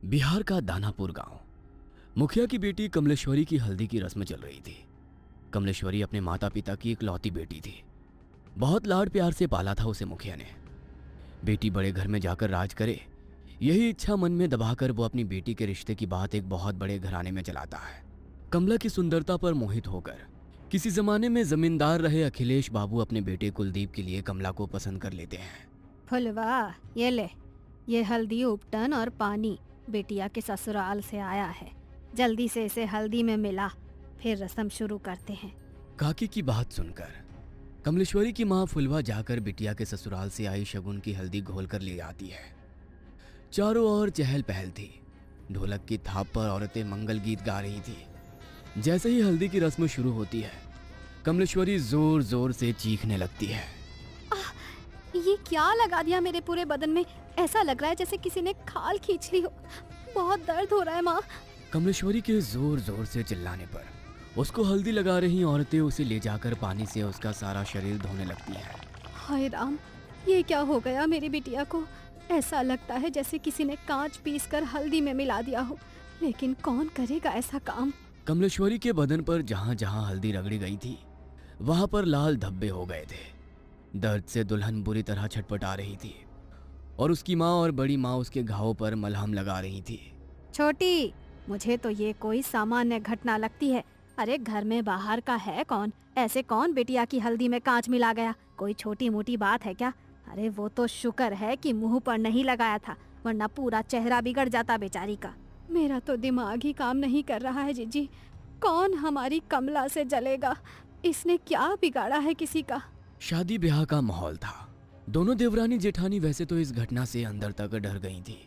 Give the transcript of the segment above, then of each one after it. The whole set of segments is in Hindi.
बिहार का दानापुर गांव। मुखिया की बेटी कमलेश्वरी की हल्दी की रस्म चल रही थी। कमलेश्वरी अपने माता पिता की इकलौती बेटी थी। बहुत लाड प्यार से पाला था उसे मुखिया ने। बेटी बड़े घर में जाकर राज करे, यही इच्छा मन में दबाकर वो अपनी बेटी के रिश्ते की बात एक बहुत बड़े घराने में चलाता है। कमला की सुंदरता पर मोहित होकर किसी जमाने में जमींदार रहे अखिलेश बाबू अपने बेटे कुलदीप के लिए कमला को पसंद कर लेते हैं। फुलवा, ये ले, ये हल्दी उपटन और पानी बिटिया के ससुराल से आया है। जल्दी से इसे हल्दी में मिला, फिर रस्म शुरू करते हैं। काकी की बात सुनकर कमलेश्वरी की माँ फुलवा जाकर बिटिया के ससुराल से आई शगुन की हल्दी घोल कर ले आती है। चारों ओर चहल पहल थी। ढोलक की थाप पर औरतें मंगल गीत गा रही थी। जैसे ही हल्दी की रस्म शुरू होती है, कमलेश्वरी जोर जोर से चीखने लगती है। ये क्या लगा दिया मेरे पूरे बदन में? ऐसा लग रहा है जैसे किसी ने खाल खींच ली हो। बहुत दर्द हो रहा है माँ। कमलेश्वरी के जोर जोर से चिल्लाने पर उसको हल्दी लगा रही औरतें उसे ले जाकर पानी से उसका सारा शरीर धोने लगती हैं। हाय राम, ये क्या हो गया मेरी बिटिया को? ऐसा लगता है जैसे किसी ने कांच पीसकर हल्दी में मिला दिया हो, लेकिन कौन करेगा ऐसा काम? कमलेश्वरी के बदन पर जहां जहां हल्दी रगड़ी गई थी, वहां पर लाल धब्बे हो गए थे। दर्द से दुल्हन बुरी तरह छटपटा रही थी और उसकी माँ और बड़ी माँ उसके घावों पर मलहम लगा रही थी। छोटी, मुझे तो ये कोई सामान्य घटना लगती है। अरे घर में बाहर का है कौन? ऐसे कौन बिटिया की हल्दी में कांच मिला गया? कोई छोटी मोटी बात है क्या? अरे वो तो शुक्र है कि मुंह पर नहीं लगाया था, वरना पूरा चेहरा बिगड़ जाता बेचारी का। मेरा तो दिमाग ही काम नहीं कर रहा है जीजी। कौन हमारी कमला से जलेगा? इसने क्या बिगाड़ा है किसी का? शादी ब्याह का माहौल था। दोनों देवरानी जेठानी वैसे तो इस घटना से अंदर तक डर गई थी,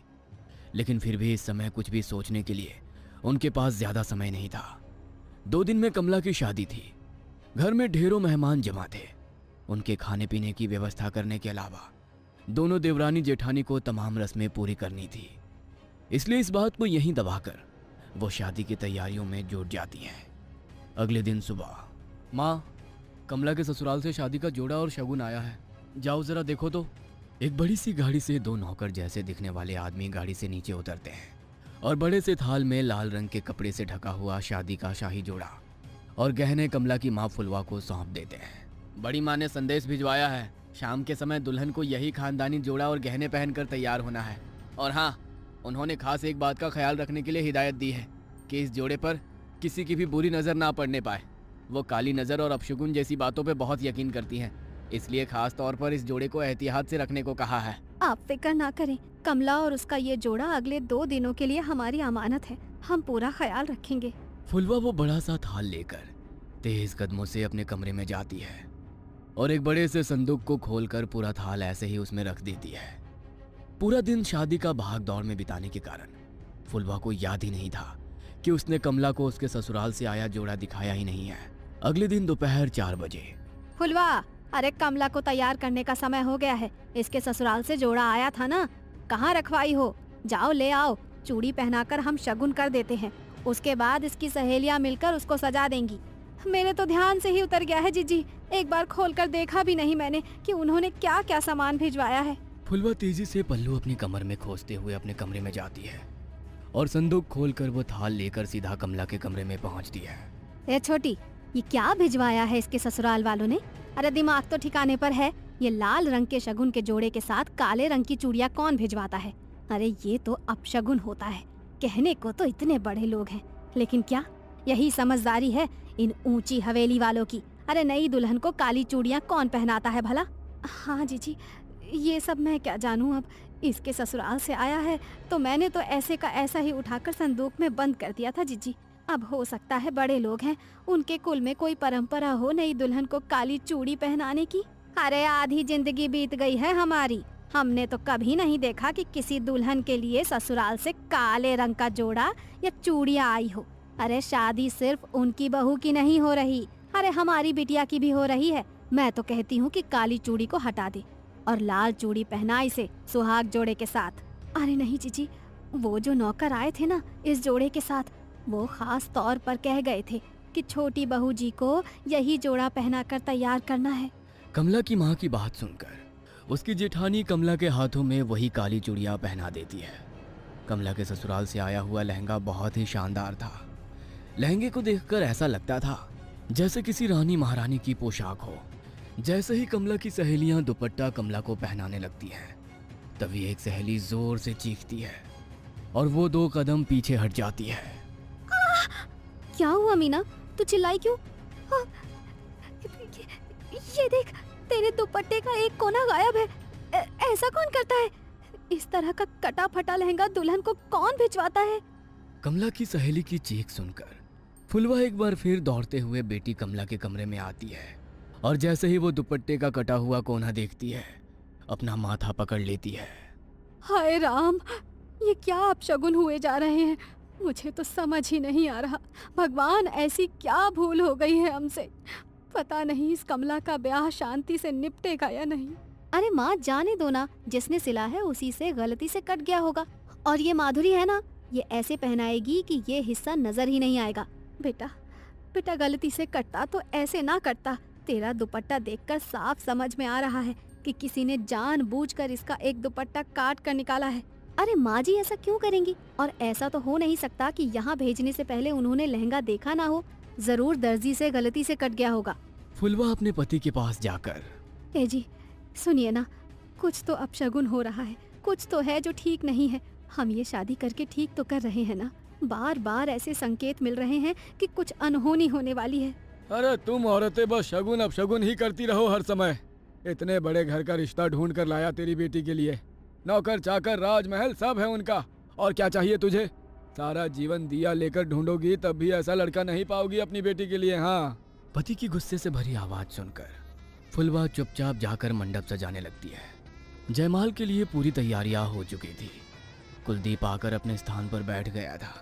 लेकिन फिर भी इस समय कुछ भी सोचने के लिए उनके पास ज्यादा समय नहीं था। 2 दिन में कमला की शादी थी। घर में ढेरों मेहमान जमा थे। उनके खाने पीने की व्यवस्था करने के अलावा दोनों देवरानी जेठानी को तमाम रस्में पूरी करनी थी। इसलिए इस बात को यहीं दबाकर वो शादी की तैयारियों में जुट जाती हैं। अगले दिन सुबह, माँ, कमला के ससुराल से शादी का जोड़ा और शगुन आया है, जाओ जरा देखो तो। एक बड़ी सी गाड़ी से 2 नौकर जैसे दिखने वाले आदमी गाड़ी से नीचे उतरते हैं और बड़े से थाल में लाल रंग के कपड़े से ढका हुआ शादी का शाही जोड़ा और गहने कमला की माँ फुलवा को सौंप देते हैं। बड़ी माँ ने संदेश भिजवाया है, शाम के समय दुल्हन को यही खानदानी जोड़ा और गहने पहनकर तैयार होना है। और हाँ, उन्होंने खास एक बात का ख्याल रखने के लिए हिदायत दी है कि इस जोड़े पर किसी की भी बुरी नज़र ना पड़ने पाए। वो काली नज़र और अपशगुन जैसी बातों पे बहुत यकीन करती हैं, इसलिए खास तौर पर इस जोड़े को एहतियात से रखने को कहा है। आप फिक्र ना करें, कमला और उसका ये जोड़ा अगले 2 दिनों के लिए हमारी अमानत है। हम पूरा ख्याल रखेंगे। फुलवा वो बड़ा सा थाल लेकर तेज कदमों से अपने कमरे में जाती है और एक बड़े से संदूक को खोलकर पूरा थाल ऐसे ही उसमें रख देती है। पूरा दिन शादी का भाग दौड़ में बिताने के कारण फुलवा को याद ही नहीं था कि उसने कमला को उसके ससुराल से आया जोड़ा दिखाया ही नहीं है। अगले दिन दोपहर 4 बजे, फुलवा, अरे कमला को तैयार करने का समय हो गया है। इसके ससुराल से जोड़ा आया था ना, कहाँ रखवाई हो? जाओ ले आओ। चूड़ी पहनाकर हम शगुन कर देते हैं, उसके बाद इसकी सहेलियां मिलकर उसको सजा देंगी। मेरे तो ध्यान से ही उतर गया है जीजी। एक बार खोलकर देखा भी नहीं मैंने कि उन्होंने क्या क्या सामान भिजवाया है। फुलवा तेजी से पल्लू अपनी कमर में खोसते हुए अपने कमरे में जाती है और संदूक खोलकर वो थाल लेकर सीधा कमला के कमरे में पहुंचती है। ए छोटी, ये क्या भिजवाया है इसके ससुराल वालों ने? अरे दिमाग तो ठिकाने पर है। ये लाल रंग के शगुन के जोड़े के साथ काले रंग की चूड़ियां कौन भिजवाता है? अरे ये तो अपशगुन होता है। कहने को तो इतने बड़े लोग हैं, लेकिन क्या यही समझदारी है इन ऊंची हवेली वालों की? अरे नई दुल्हन को काली चूड़ियां कौन पहनाता है भला? हाँ जीजी, ये सब मैं क्या जानूं। अब इसके ससुराल से आया है तो मैंने तो ऐसे का ऐसा ही उठाकर संदूक में बंद कर दिया था जीजी। अब हो सकता है बड़े लोग हैं, उनके कुल में कोई परंपरा हो नई दुल्हन को काली चूड़ी पहनाने की। अरे आधी जिंदगी बीत गई है हमारी, हमने तो कभी नहीं देखा कि किसी दुल्हन के लिए ससुराल से काले रंग का जोड़ा या चूड़ियां आई हो। अरे शादी सिर्फ उनकी बहू की नहीं हो रही, अरे हमारी बिटिया की भी हो रही है। मैं तो कहती हूँ कि काली चूड़ी को हटा दे और लाल चूड़ी पहना इसे सुहाग जोड़े के साथ। अरे नहीं जीजी, वो जो नौकर आए थे ना इस जोड़े के साथ, वो खास तौर पर कह गए थे कि छोटी बहू जी को यही जोड़ा पहनाकर तैयार करना है। कमला की माँ की बात सुनकर उसकी जेठानी कमला के हाथों में वही काली चूड़ियां पहना देती है कमला के ससुराल से आया हुआ लहंगा बहुत ही शानदार था। लहंगे को देखकर ऐसा लगता था जैसे किसी रानी महारानी की पोशाक हो। जैसे ही कमला की सहेलियां दुपट्टा कमला को पहनाने लगती हैं, तभी एक सहेली जोर से चीखती है और वो 2 कदम पीछे हट जाती है। क्या हुआ मीना, तू चिल्लाई क्यों? ये देख, तेरे दुपट्टे का एक कोना गायब है। ऐसा कौन करता है? इस तरह का कटा फटा लहंगा दुल्हन को कौन भिजवाता है? कमला की सहेली की चीख सुनकर फुलवा एक बार फिर दौड़ते हुए बेटी कमला के कमरे में आती है और जैसे ही वो दुपट्टे का कटा हुआ कोना देखती है, अपना माथा पकड़ लेती है। हाय राम, ये क्या अपशगुन हुए जा रहे हैं? मुझे तो समझ ही नहीं आ रहा। भगवान, ऐसी क्या भूल हो गई है हमसे? पता नहीं इस कमला का ब्याह शांति से निपटेगा या नहीं। अरे माँ, जाने दो ना, जिसने सिला है उसी से गलती से कट गया होगा। और ये माधुरी है ना, ये ऐसे पहनाएगी कि ये हिस्सा नजर ही नहीं आएगा। बेटा गलती से कटता तो ऐसे ना कटता। तेरा दुपट्टा देखकर साफ समझ में आ रहा है कि किसी ने जानबूझकर इसका एक दुपट्टा काट कर निकाला है। अरे माँ जी, ऐसा क्यों करेंगी? और ऐसा तो हो नहीं सकता कि यहाँ भेजने से पहले उन्होंने लहंगा देखा ना हो। जरूर दर्जी से गलती से कट गया होगा। फुलवा अपने पति के पास जाकर, ए जी, सुनिए ना, कुछ तो अपशगुन हो रहा है। कुछ तो है जो ठीक नहीं है। हम ये शादी करके ठीक तो कर रहे हैं ना? बार बार ऐसे संकेत मिल रहे हैं कि कुछ अनहोनी होने वाली है। अरे तुम औरतें बस शगुन अपशगुन ही करती रहो हर समय। इतने बड़े घर का रिश्ता ढूंढ कर लाया तेरी बेटी के लिए। नौकर चाकर राजमहल सब है उनका। और क्या चाहिए तुझे? सारा जीवन दिया लेकर ढूंढोगी तब भी ऐसा लड़का नहीं पाओगी अपनी बेटी के लिए। हाँ। पति की गुस्से से भरी आवाज सुनकर फुलवा चुपचाप जाकर मंडप सजाने लगती है। जयमाल के लिए पूरी तैयारियां हो चुकी थी। कुलदीप आकर अपने स्थान पर बैठ गया था।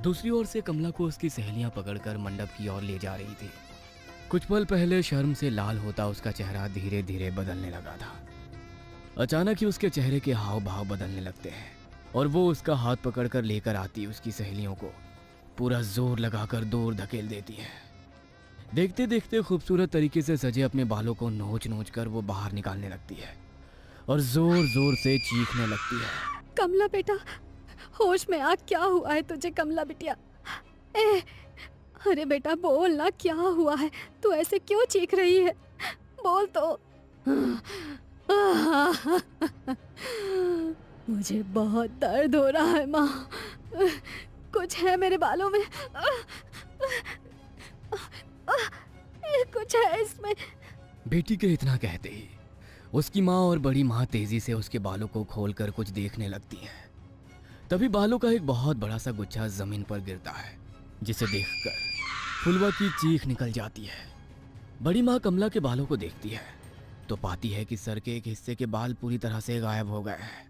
दूसरी ओर से कमला को उसकी सहेलियां पकड़कर मंडप की ओर ले जा रही थी। कुछ पल पहले शर्म से लाल होता उसका चेहरा धीरे धीरे बदलने लगा था। अचानक ही उसके चेहरे के हाव भाव बदलने लगते हैं और वो उसका हाथ पकड़कर लेकर आती उसकी सहेलियों को पूरा जोर लगाकर दूर धकेल देती है। देखते देखते खूबसूरत तरीके से सजे अपने बालों को नोच नोच कर वो बाहर निकालने लगती है और जोर जोर से चीखने लगती है। कमला बेटा, होश में आ, क्या हुआ है तुझे? कमला बिटिया, अरे बेटा बोल ना, क्या हुआ है? तू ऐसे क्यों चीख रही है? बोल तो। मुझे बहुत दर्द हो रहा है माँ। कुछ है मेरे बालों में। कुछ है इसमें। बेटी के इतना कहते ही उसकी माँ और बड़ी माँ तेजी से उसके बालों को खोलकर कुछ देखने लगती हैं। तभी बालों का एक बहुत बड़ा सा गुच्छा जमीन पर गिरता है, जिसे देखकर फुलवा की चीख निकल जाती है। बड़ी माँ कमला के बालों को देखती है तो पाती है कि सर के एक हिस्से के बाल पूरी तरह से गायब हो गए हैं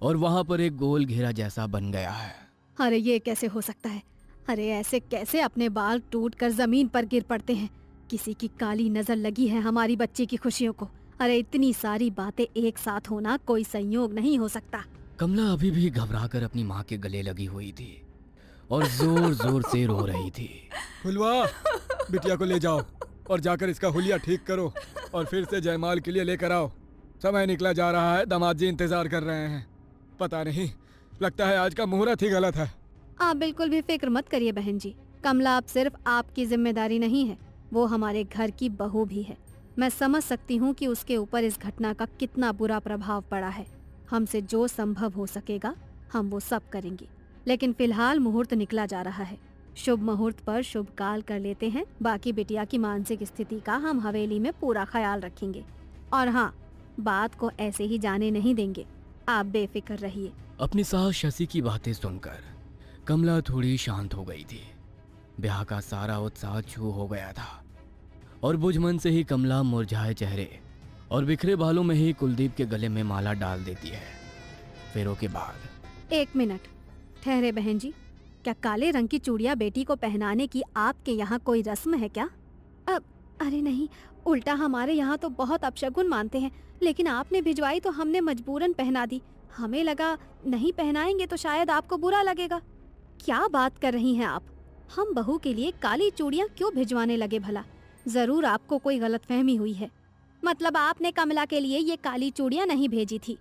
और वहां पर एक गोल घेरा जैसा बन गया है। अरे ये कैसे हो सकता है? अरे ऐसे कैसे अपने बाल टूटकर जमीन पर गिर पड़ते हैं? किसी की काली नजर लगी है हमारी बच्ची की खुशियों को। अरे इतनी सारी बातें एक साथ होना कोई संयोग नहीं हो सकता। कमला अभी भी घबराकर अपनी माँ के गले लगी हुई थी और जोर जोर से रो रही थी। फुलवा, बिटिया को ले जाओ और जाकर इसका हुलिया ठीक करो और फिर से जयमाल के लिए लेकर आओ। समय निकला जा रहा है, दामाद जी इंतजार कर रहे हैं। पता नहीं, लगता है आज का मुहूर्त ही गलत है। आप बिल्कुल भी फिक्र मत करिए बहन जी। कमला अब सिर्फ आपकी जिम्मेदारी नहीं है, वो हमारे घर की बहू भी है। मैं समझ सकती हूँ कि उसके ऊपर इस घटना का कितना बुरा प्रभाव पड़ा है। हमसे जो संभव हो सकेगा हम वो सब करेंगे। लेकिन फिलहाल मुहूर्त निकला जा रहा है। शुभ मुहूर्त पर शुभ काल कर लेते हैं। बाकी बिटिया की मानसिक स्थिति का हम हवेली में पूरा ख्याल रखेंगे। और हाँ, बात को ऐसे ही जाने नहीं देंगे। आप बेफिक्र रहिए। अपनी सास शशि की बातें सुनकर कमला थोड़ी शांत हो गई थी। ब्याह का सारा उत्साह छू हो गया था और बुझमन से ही कमला मुरझाए चेहरे और बिखरे बालों में ही कुलदीप के गले में माला डाल देती है। फेरों के बाद 1 मिनट ठहरे बहन जी। क्या काले रंग की चूड़ियां बेटी को पहनाने की आपके यहाँ कोई रस्म है क्या? अरे नहीं, उल्टा हमारे यहाँ तो बहुत अपशगुन मानते हैं। लेकिन आपने भिजवाई तो हमने मजबूरन पहना दी। हमें लगा नहीं पहनाएंगे तो शायद आपको बुरा लगेगा। क्या बात कर रही हैं आप? हम बहू के लिए काली चूड़ियां क्यों भिजवाने लगे भला? जरूर आपको कोई गलतफहमी हुई है। मतलब आपने कमला के लिए ये काली चूड़ियां नहीं भेजी थी?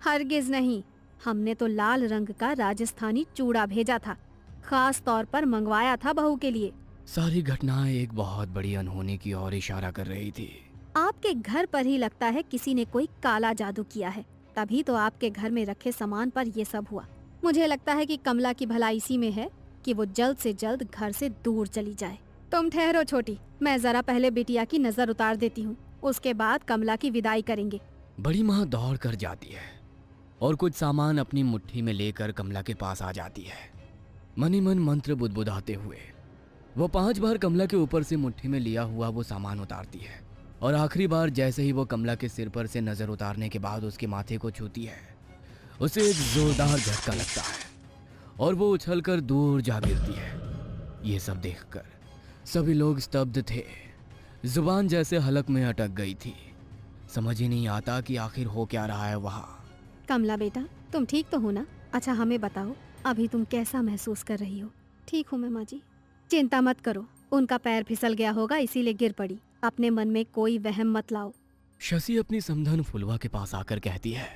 हरगिज नहीं, हमने तो लाल रंग का राजस्थानी चूड़ा भेजा था, खास तौर पर मंगवाया था बहू के लिए। सारी घटनाएं एक बहुत बड़ी अनहोनी की ओर इशारा कर रही थी। आपके घर पर ही लगता है किसी ने कोई काला जादू किया है, तभी तो आपके घर में रखे सामान पर ये सब हुआ। मुझे लगता है कि कमला की भलाई इसी में है कि वो जल्द से जल्द घर से दूर चली जाए। तुम ठहरो छोटी, मैं जरा पहले बिटिया की नजर उतार देती हूँ, उसके बाद कमला की विदाई करेंगे। बड़ी माँ दौड़ कर जाती है और कुछ सामान अपनी मुट्ठी में लेकर कमला के पास आ जाती है। मन ही मन मंत्र बुदबुदाते हुए वो 5 बार कमला के ऊपर से मुट्ठी में लिया हुआ वो सामान उतारती है और आखिरी बार जैसे ही वो कमला के सिर पर से नजर उतारने के बाद उसके माथे को छूती है, उसे एक जोरदार झटका लगता है और वो उछलकर दूर जा गिरती है। ये सब देखकर सभी लोग स्तब्ध थे, जुबान जैसे हलक में अटक गई थी। समझ ही नहीं आता कि आखिर हो क्या रहा है वहाँ। कमला बेटा, तुम ठीक तो हो ना? अच्छा हमें बताओ, अभी तुम कैसा महसूस कर रही हो? ठीक हूँ मैं माँ जी। चिंता मत करो, उनका पैर फिसल गया होगा इसीलिए गिर पड़ी। अपने मन में कोई वहम मत लाओ। शशि अपनी समधन फुलवा के पास आकर कहती है,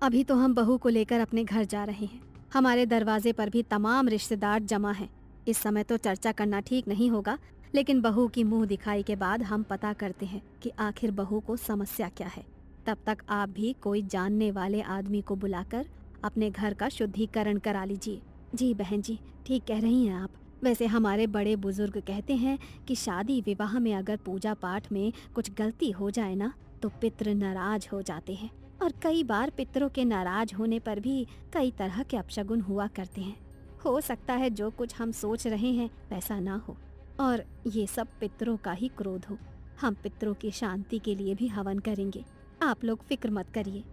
अभी तो हम बहू को लेकर अपने घर जा रहे हैं। हमारे दरवाजे पर भी तमाम रिश्तेदार जमा हैं। इस समय तो चर्चा करना ठीक नहीं होगा, लेकिन बहू की मुंह दिखाई के बाद हम पता करते हैं कि आखिर बहू को समस्या क्या है। तब तक आप भी कोई जानने वाले आदमी को बुलाकर अपने घर का शुद्धिकरण करा लीजिए। जी बहन जी, ठीक कह रही हैं आप। वैसे हमारे बड़े बुजुर्ग कहते हैं कि शादी विवाह में अगर पूजा पाठ में कुछ गलती हो जाए ना, तो पितृ नाराज हो जाते हैं, और कई बार पितरों के नाराज होने पर भी कई तरह के अपशगुन हुआ करते हैं। हो सकता है जो कुछ हम सोच रहे हैं वैसा ना हो, और ये सब पितरों का ही क्रोध हो। हम पितरों की शांति के लिए भी हवन करेंगे, आप लोग फिक्र मत करिए।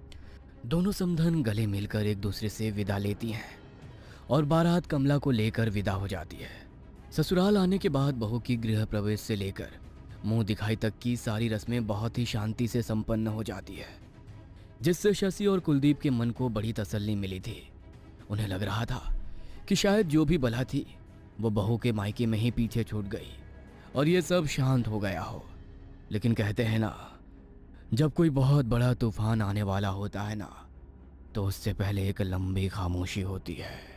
दोनों समधन गले मिलकर एक दूसरे से विदा लेती हैं और बारात कमला को लेकर विदा हो जाती है। ससुराल आने के बाद बहू की गृह प्रवेश से लेकर मुंह दिखाई तक की सारी रस्में बहुत ही शांति से संपन्न हो जाती है, जिससे शशि और कुलदीप के मन को बड़ी तसल्ली मिली थी। उन्हें लग रहा था कि शायद जो भी बला थी वो बहू के मायके में ही पीछे छूट गई और ये सब शांत हो गया हो। लेकिन कहते हैं ना, जब कोई बहुत बड़ा तूफान आने वाला होता है ना, तो उससे पहले एक लंबी खामोशी होती है।